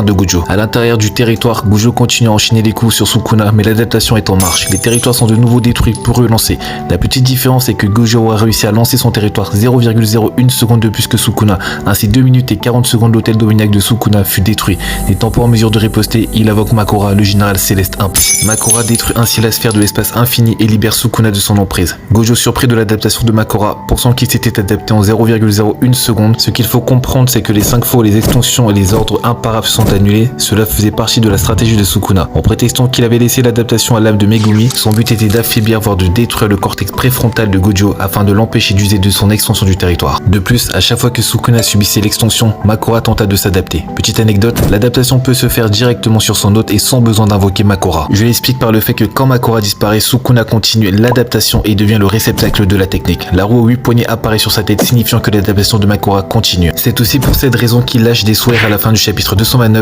de Gojo. À l'intérieur du territoire, Gojo continue à enchaîner les coups sur Sukuna, mais l'adaptation est en marche. Les territoires sont de nouveau détruits pour relancer. La petite différence est que Gojo a réussi à lancer son territoire 0,01 seconde de plus que Sukuna. Ainsi 2 minutes et 40 secondes l'hôtel Dominiac de Sukuna fut détruit. N'étant pas en mesure de riposter, il invoque Makora, le général céleste 1. Makora détruit ainsi la sphère de l'espace infini et libère Sukuna de son emprise. Gojo surpris de l'adaptation de Makora, pensant qu'il s'était adapté en 0,01 seconde. Ce qu'il faut comprendre, c'est que les 5 faux, les extensions et les ordres imparables sont annulés. Cela faisait partie de la stratégie de Sukuna. En prétextant qu'il avait laissé l'adaptation à l'âme de Megumi, son but était d'affaiblir voire de détruire le cortex préfrontal de Gojo afin de l'empêcher d'user de son extension du territoire. De plus, à chaque fois que Sukuna subissait l'extension, Makora tenta de s'adapter. Petite anecdote, l'adaptation peut se faire directement sur son hôte et sans besoin d'invoquer Makora. Je l'explique par le fait que quand Makora disparaît, Sukuna continue l'adaptation et devient le réceptacle de la technique. La roue aux 8 poignets apparaît sur sa tête, signifiant que l'adaptation de Makora continue. C'est aussi pour cette raison qu'il lâche des sourires à la fin du chapitre 229